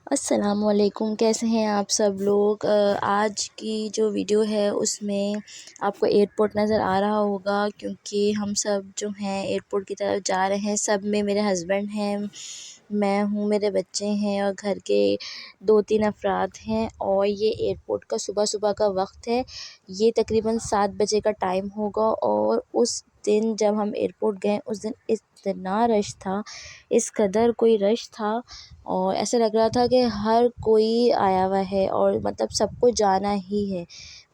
अस्सलामुअलैकुम, कैसे हैं आप सब लोग। आज की जो वीडियो है उसमें आपको एयरपोर्ट नज़र आ रहा होगा, क्योंकि हम सब जो हैं एयरपोर्ट की तरफ जा रहे हैं। सब में मेरे हस्बैंड हैं, मैं हूँ, मेरे बच्चे हैं और घर के 2-3 अफराद हैं। और ये एयरपोर्ट का सुबह का वक्त है। ये तकरीबन 7 बजे का टाइम होगा। और उस दिन जब हम एयरपोर्ट गए उस दिन इतना रश था, इस कदर कोई रश था, और ऐसा लग रहा था कि हर कोई आया हुआ है और मतलब सबको जाना ही है।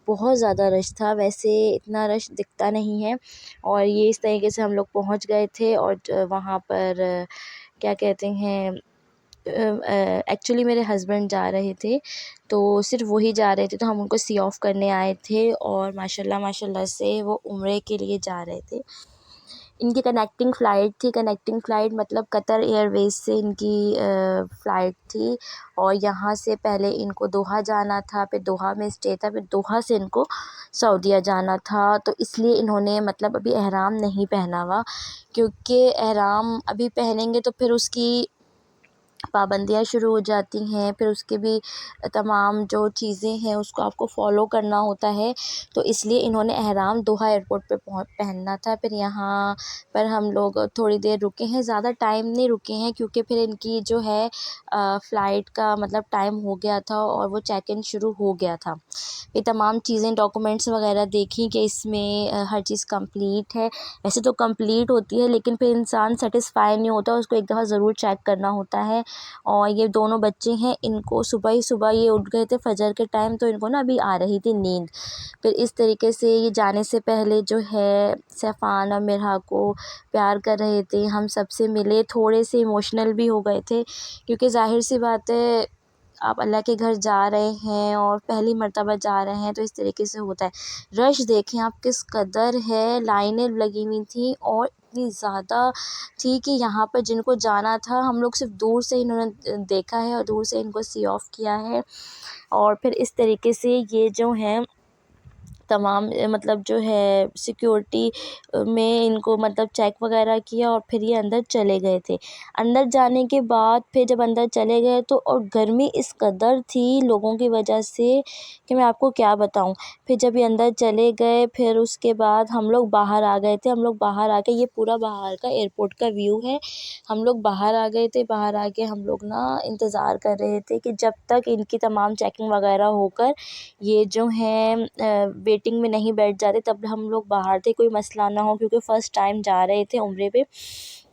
बहुत ज़्यादा रश था, वैसे इतना रश दिखता नहीं है। और ये इस तरीके से हम लोग पहुंच गए थे। और वहाँ पर क्या कहते हैं, एक्चुअली मेरे हस्बैंड जा रहे थे, तो सिर्फ वही जा रहे थे, तो हम उनको सी ऑफ़ करने आए थे। और माशाल्लाह से वो उम्रे के लिए जा रहे थे। इनकी कनेक्टिंग फ़्लाइट थी। कनेक्टिंग फ़्लाइट मतलब कतर एयरवेज़ से इनकी फ़्लाइट थी। और यहाँ से पहले इनको दोहा जाना था, फिर दोहा में स्टे था, फिर दोहा से इनको सऊदीया जाना था। तो इसलिए इन्होंने मतलब अभी एहराम नहीं पहना हुआ, क्योंकि एहराम अभी पहनेंगे तो फिर उसकी पाबंदियाँ शुरू हो जाती हैं। फिर उसके भी तमाम जो चीज़ें हैं उसको आपको फ़ॉलो करना होता है। तो इसलिए इन्होंने एहराम दोहा एयरपोर्ट पे पहनना था। फिर यहाँ पर हम लोग थोड़ी देर रुके हैं, ज़्यादा टाइम नहीं रुके हैं, क्योंकि फिर इनकी जो है फ़्लाइट का मतलब टाइम हो गया था और वो चेक इन शुरू हो गया था। ये तमाम चीज़ें डॉक्यूमेंट्स वगैरह देखी कि इसमें हर चीज़ कंप्लीट है। वैसे तो कंप्लीट होती है, लेकिन फिर इंसान सेटिस्फाई नहीं होता, उसको एक दफ़ा ज़रूर चेक करना होता है। और ये दोनों बच्चे हैं, इनको सुबह ही सुबह ये उठ गए थे फजर के टाइम, तो इनको ना अभी आ रही थी नींद। फिर इस तरीके से ये जाने से पहले जो है सैफ़ान और मिरहा को प्यार कर रहे थे, हम सबसे मिले, थोड़े से इमोशनल भी हो गए थे, क्योंकि ज़ाहिर सी बात है आप अल्लाह के घर जा रहे हैं और पहली मर्तबा जा रहे हैं, तो इस तरीके से होता है। रश देखें आप किस कदर है, लाइनें लगी हुई थी और इतनी ज़्यादा थी कि यहाँ पर जिनको जाना था हम लोग सिर्फ दूर से इन्होंने देखा है और दूर से इनको सी ऑफ़ किया है। और फिर इस तरीके से ये जो हैं तमाम मतलब जो है सिक्योरिटी में इनको मतलब चेक वगैरह किया और फिर ये अंदर चले गए थे। अंदर जाने के बाद फिर जब अंदर चले गए तो और गर्मी इस कदर थी लोगों की वजह से कि मैं आपको क्या बताऊँ। फिर जब ये अंदर चले गए फिर उसके बाद हम लोग बाहर आ गए थे। हम लोग बाहर आके, ये पूरा बाहर का एयरपोर्ट का व्यू है। हम लोग बाहर आ गए थे। बाहर आके हम लोग ना इंतज़ार कर रहे थे कि जब तक इनकी तमाम चेकिंग वगैरह होकर ये जो हैं वेटिंग में नहीं बैठ जाते, तब हम लोग बाहर थे, कोई मसला ना हो, क्योंकि फ़र्स्ट टाइम जा रहे थे उम्रे पे,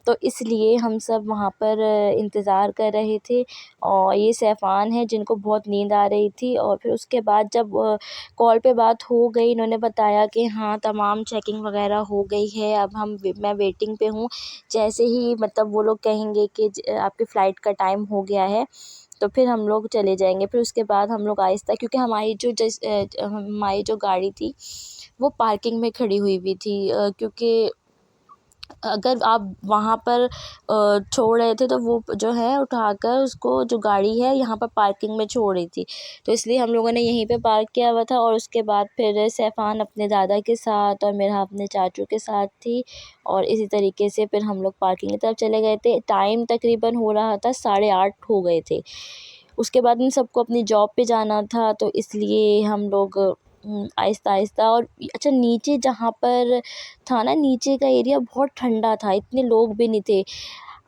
तो इसलिए हम सब वहाँ पर इंतज़ार कर रहे थे। और ये सैफ़ान है जिनको बहुत नींद आ रही थी। और फिर उसके बाद जब कॉल पे बात हो गई, इन्होंने बताया कि हाँ तमाम चेकिंग वगैरह हो गई है, अब मैं वेटिंग पे हूँ। जैसे ही मतलब वो लोग कहेंगे कि आपकी फ़्लाइट का टाइम हो गया है, तो फिर हम लोग चले जाएंगे। फिर उसके बाद हम लोग आहिस्ता, क्योंकि हमारी जो गाड़ी थी वो पार्किंग में खड़ी हुई थी, क्योंकि अगर आप वहाँ पर छोड़ रहे थे तो वो जो है उठाकर उसको, जो गाड़ी है यहाँ पर पार्किंग में छोड़ रही थी, तो इसलिए हम लोगों ने यहीं पे पार्क किया हुआ था। और उसके बाद फिर सैफ़ान अपने दादा के साथ और मेरा अपने चाचू के साथ थी। और इसी तरीके से फिर हम लोग पार्किंग की तरफ चले गए थे। टाइम तकरीबन हो रहा था 8:30 हो गए थे। उसके बाद इन सबको अपनी जॉब पे जाना था, तो इसलिए हम लोग आहिस्ता-आहिस्ता। और अच्छा, नीचे जहाँ पर था ना, नीचे का एरिया बहुत ठंडा था, इतने लोग भी नहीं थे।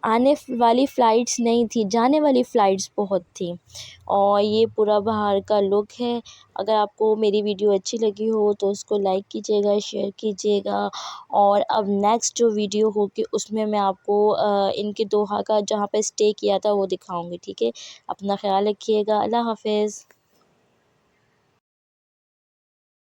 आने वाली फ़्लाइट्स नहीं थी, जाने वाली फ़्लाइट्स बहुत थी। और ये पूरा बाहर का लुक है। अगर आपको मेरी वीडियो अच्छी लगी हो तो उसको लाइक कीजिएगा, शेयर कीजिएगा। और अब नेक्स्ट जो वीडियो होगी उसमें मैं आपको इनके दोहा का जहाँ पे स्टे किया था वो दिखाऊँगी, ठीक है? अपना ख़्याल रखिएगा। अल्लाह हाफ़िज़।